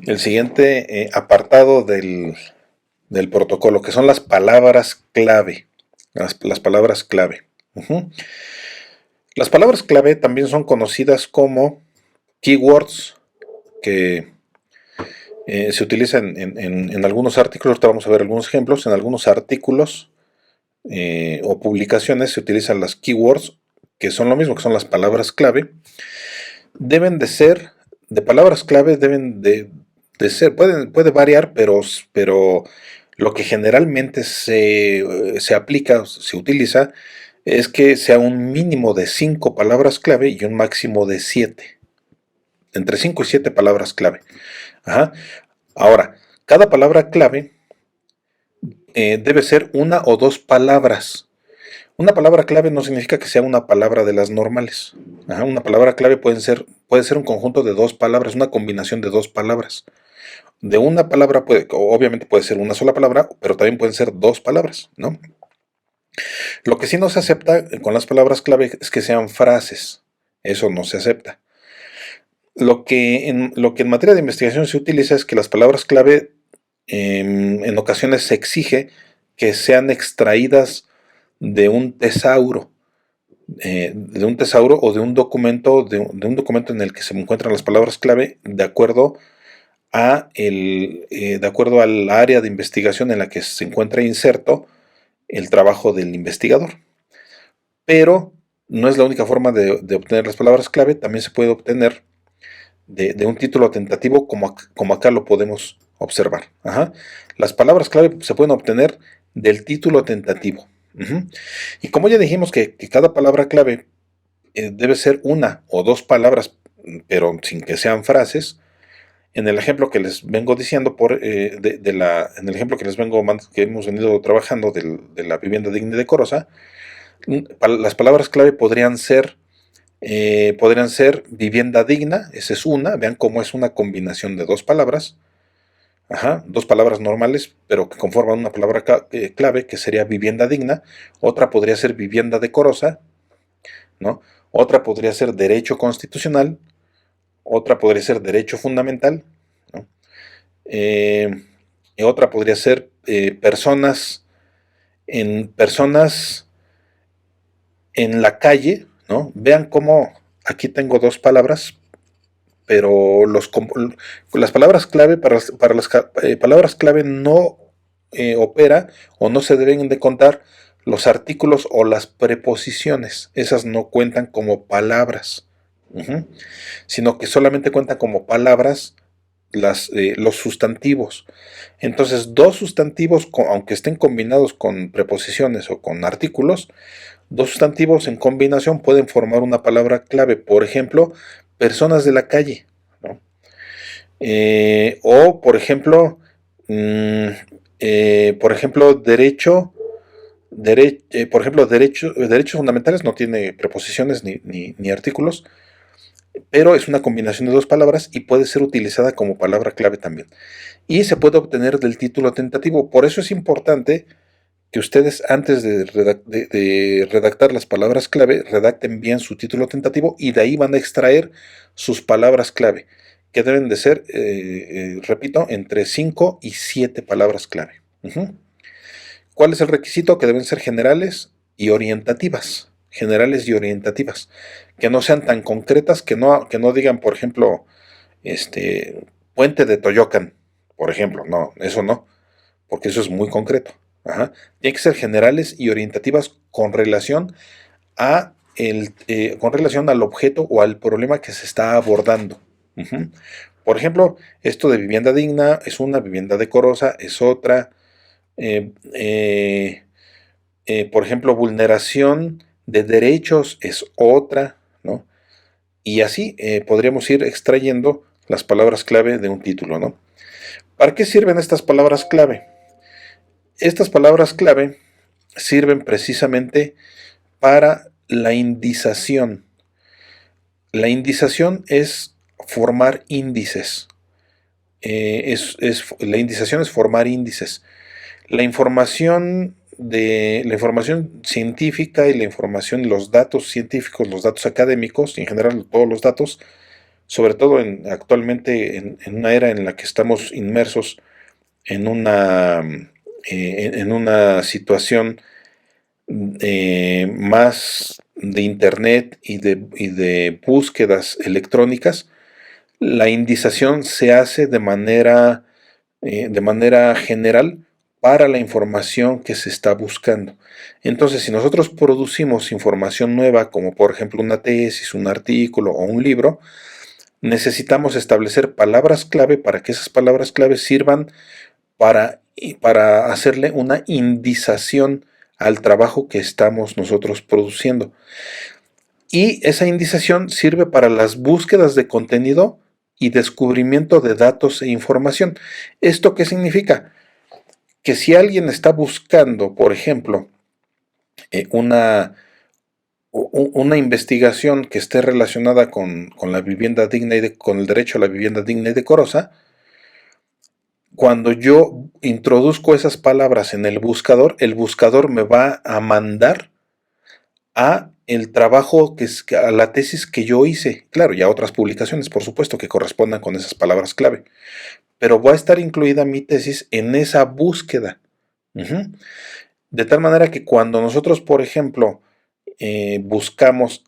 el siguiente apartado del protocolo, que son las palabras clave. Las palabras clave. Ujú. Las palabras clave también son conocidas como keywords, que se utilizan en algunos artículos. Ahorita vamos a ver algunos ejemplos. En algunos artículos o publicaciones se utilizan las keywords, que son lo mismo, que son las palabras clave. Deben de ser, de palabras clave deben de ser, puede variar, pero lo que generalmente se aplica, se utiliza, es que sea un mínimo de 5 palabras clave y un máximo de 7. Entre 5 y 7 palabras clave. Ajá. Ahora, cada palabra clave debe ser una o dos palabras. Una palabra clave no significa que sea una palabra de las normales. Ajá, una palabra clave puede ser un conjunto de dos palabras, una combinación de dos palabras. De una palabra obviamente puede ser una sola palabra, pero también pueden ser dos palabras, ¿no? Lo que sí no se acepta con las palabras clave es que sean frases. Eso no se acepta. Lo que en materia de investigación se utiliza es que las palabras clave en ocasiones se exige que sean extraídas de un tesauro, o de un documento en el que se encuentran las palabras clave de acuerdo al área de investigación en la que se encuentra inserto el trabajo del investigador. Pero no es la única forma de obtener las palabras clave. También se puede obtener de un título tentativo, como acá lo podemos observar. Ajá. Las palabras clave se pueden obtener del título tentativo. Uh-huh. Y como ya dijimos que cada palabra clave debe ser una o dos palabras, pero sin que sean frases. En el ejemplo que les vengo diciendo, en el ejemplo que hemos venido trabajando de la vivienda digna y decorosa, las palabras clave podrían ser vivienda digna. Esa es una. Vean cómo es una combinación de dos palabras. Ajá, dos palabras normales, pero que conforman una palabra clave, que sería vivienda digna. Otra podría ser vivienda decorosa, ¿no? Otra podría ser derecho constitucional. Otra podría ser derecho fundamental, ¿no? Y otra podría ser personas en la calle, ¿no? Vean cómo aquí tengo dos palabras, pero las palabras clave, para las palabras clave no opera, o no se deben de contar los artículos o las preposiciones. Esas no cuentan como palabras. Uh-huh. Sino que solamente cuentan como palabras los sustantivos. Entonces, dos sustantivos, aunque estén combinados con preposiciones o con artículos, dos sustantivos en combinación pueden formar una palabra clave. Por ejemplo, personas de la calle, ¿no? O, por ejemplo, derechos fundamentales no tiene preposiciones ni artículos, pero es una combinación de dos palabras y puede ser utilizada como palabra clave también. Y se puede obtener del título tentativo. Por eso es importante que ustedes, antes de redactar las palabras clave, redacten bien su título tentativo, y de ahí van a extraer sus palabras clave, que deben de ser, repito, entre 5 y 7 palabras clave. Uh-huh. ¿Cuál es el requisito? Que deben ser generales y orientativas. Generales y orientativas. Que no sean tan concretas, que no digan, por ejemplo, puente de Toyocan, por ejemplo. No, eso no, porque eso es muy concreto. Ajá. Tienen que ser generales y orientativas con relación al objeto o al problema que se está abordando. Uh-huh. Por ejemplo, esto de vivienda digna es una, vivienda decorosa es otra. Eh, eh, por ejemplo, vulneración de derechos es otra, ¿no? Y así podríamos ir extrayendo las palabras clave de un título, ¿no? ¿Para qué sirven estas palabras clave? Estas palabras clave sirven precisamente para la indización. La indización es formar índices. La indización es formar índices. La información científica y la información, los datos científicos, los datos académicos, en general todos los datos, sobre todo actualmente en una era en la que estamos inmersos en en una situación más de internet y de búsquedas electrónicas. La indización se hace de manera general para la información que se está buscando. Entonces, si nosotros producimos información nueva, como por ejemplo una tesis, un artículo o un libro, necesitamos establecer palabras clave para que esas palabras clave sirvan para hacerle una indización al trabajo que estamos nosotros produciendo. Y esa indización sirve para las búsquedas de contenido y descubrimiento de datos e información. ¿Esto qué significa? Que si alguien está buscando, por ejemplo, una investigación que esté relacionada con la vivienda digna con el derecho a la vivienda digna y decorosa, cuando yo introduzco esas palabras en el buscador me va a mandar a el trabajo a la tesis que yo hice, claro, y a otras publicaciones, por supuesto, que correspondan con esas palabras clave, pero va a estar incluida mi tesis en esa búsqueda. De tal manera que cuando nosotros, por ejemplo, buscamos,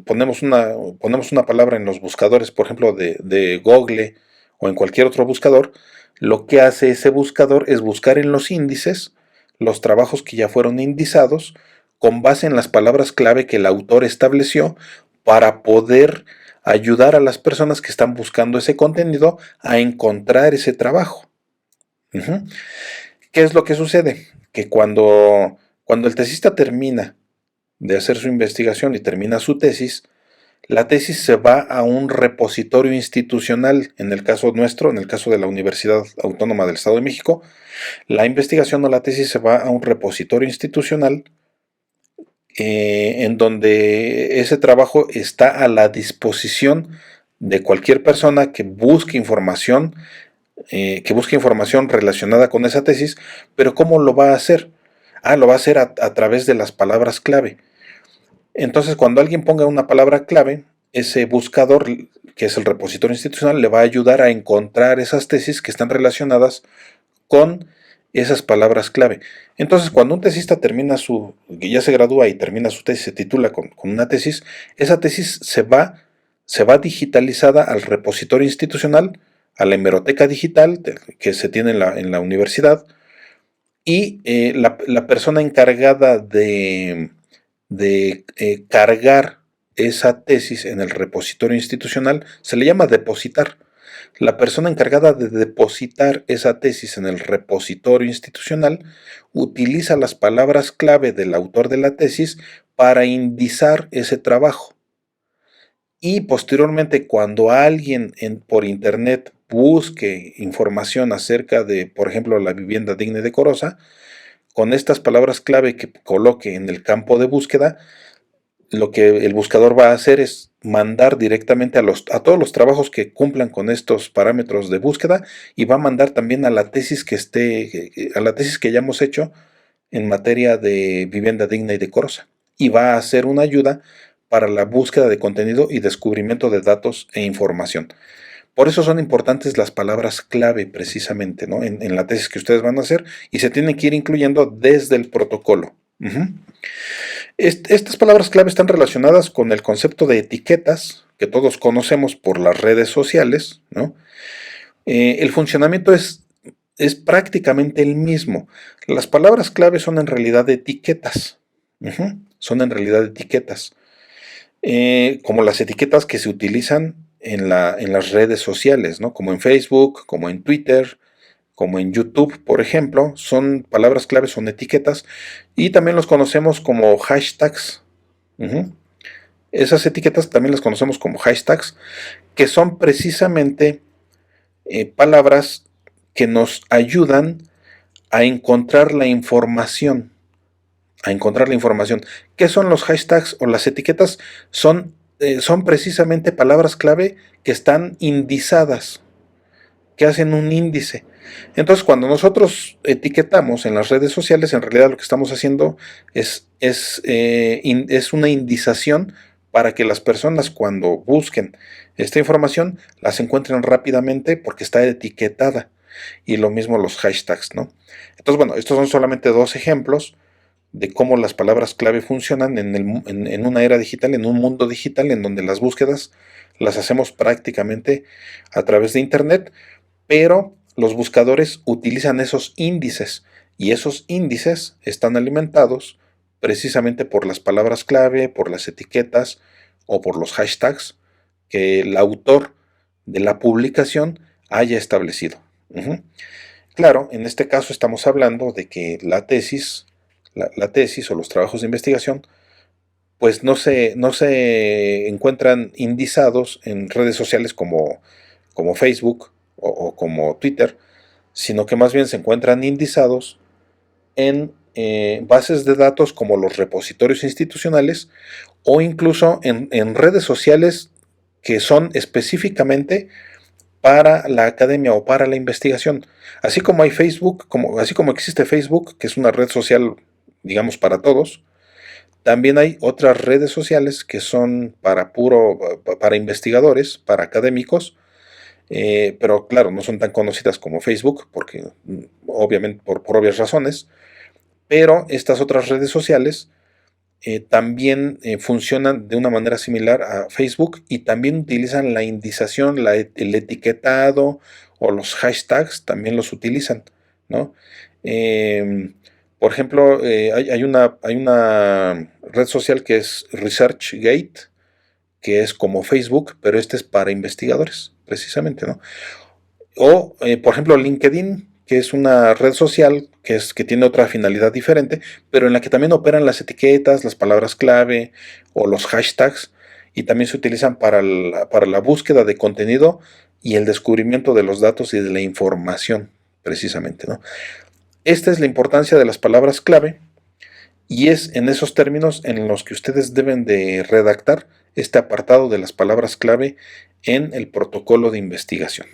ponemos una palabra en los buscadores, por ejemplo, de Google o en cualquier otro buscador, lo que hace ese buscador es buscar en los índices los trabajos que ya fueron indizados con base en las palabras clave que el autor estableció para poder ayudar a las personas que están buscando ese contenido a encontrar ese trabajo. ¿Qué es lo que sucede? Que cuando el tesista termina de hacer su investigación y termina su tesis, la tesis se va a un repositorio institucional. En el caso nuestro, en el caso de la Universidad Autónoma del Estado de México, la investigación o la tesis se va a un repositorio institucional en donde ese trabajo está a la disposición de cualquier persona que busque información relacionada con esa tesis. Pero ¿cómo lo va a hacer? Lo va a hacer a través de las palabras clave. Entonces, cuando alguien ponga una palabra clave, ese buscador, que es el repositorio institucional, le va a ayudar a encontrar esas tesis que están relacionadas con esas palabras clave. Entonces, cuando un tesista que ya se gradúa y termina su tesis, se titula con una tesis, esa tesis se va digitalizada al repositorio institucional, a la hemeroteca digital que se tiene en la universidad, y la persona encargada de cargar esa tesis en el repositorio institucional se le llama depositar. La persona encargada de depositar esa tesis en el repositorio institucional utiliza las palabras clave del autor de la tesis para indizar ese trabajo. Y posteriormente, cuando alguien por internet busque información acerca de, por ejemplo, la vivienda digna y decorosa, con estas palabras clave que coloque en el campo de búsqueda, lo que el buscador va a hacer es mandar directamente a todos los trabajos que cumplan con estos parámetros de búsqueda, y va a mandar también a la tesis que hayamos hecho en materia de vivienda digna y decorosa, y va a ser una ayuda para la búsqueda de contenido y descubrimiento de datos e información. Por eso son importantes las palabras clave precisamente, ¿no? en la tesis que ustedes van a hacer, y se tienen que ir incluyendo desde el protocolo. Estas palabras clave están relacionadas con el concepto de etiquetas que todos conocemos por las redes sociales, ¿no? El funcionamiento es prácticamente el mismo. Las palabras clave son en realidad etiquetas. Son en realidad etiquetas. Como las etiquetas que se utilizan en las redes sociales, ¿no? Como en Facebook, como en Twitter, como en YouTube, por ejemplo. Son palabras claves, son etiquetas, y también los conocemos como hashtags. Esas etiquetas también las conocemos como hashtags, que son precisamente palabras que nos ayudan a encontrar la información. ¿Qué son los hashtags o las etiquetas? Son precisamente palabras clave que están indizadas, que hacen un índice. Entonces, cuando nosotros etiquetamos en las redes sociales, en realidad lo que estamos haciendo es una indización para que las personas cuando busquen esta información las encuentren rápidamente porque está etiquetada. Y lo mismo los hashtags, ¿no? Entonces, bueno, estos son solamente dos ejemplos de cómo las palabras clave funcionan en una era digital, en un mundo digital, en donde las búsquedas las hacemos prácticamente a través de Internet, pero los buscadores utilizan esos índices y esos índices están alimentados precisamente por las palabras clave, por las etiquetas o por los hashtags que el autor de la publicación haya establecido. Uh-huh. Claro, en este caso estamos hablando de que la tesis o los trabajos de investigación, pues no se encuentran indizados en redes sociales como Facebook o como Twitter, sino que más bien se encuentran indizados en bases de datos como los repositorios institucionales o incluso en redes sociales que son específicamente para la academia o para la investigación. Así como hay Facebook, así como existe Facebook, que es una red social, digamos, para todos, también hay otras redes sociales que son para investigadores, para académicos, pero claro, no son tan conocidas como Facebook, porque obviamente por obvias razones, pero estas otras redes sociales también funcionan de una manera similar a Facebook y también utilizan la indización, el etiquetado o los hashtags, también los utilizan, ¿no? Eh, por ejemplo, hay una red social que es ResearchGate, que es como Facebook, pero este es para investigadores, precisamente, ¿no? O, por ejemplo, LinkedIn, que es una red social que tiene otra finalidad diferente, pero en la que también operan las etiquetas, las palabras clave o los hashtags, y también se utilizan para la búsqueda de contenido y el descubrimiento de los datos y de la información, precisamente, ¿no? Esta es la importancia de las palabras clave y es en esos términos en los que ustedes deben de redactar este apartado de las palabras clave en el protocolo de investigación.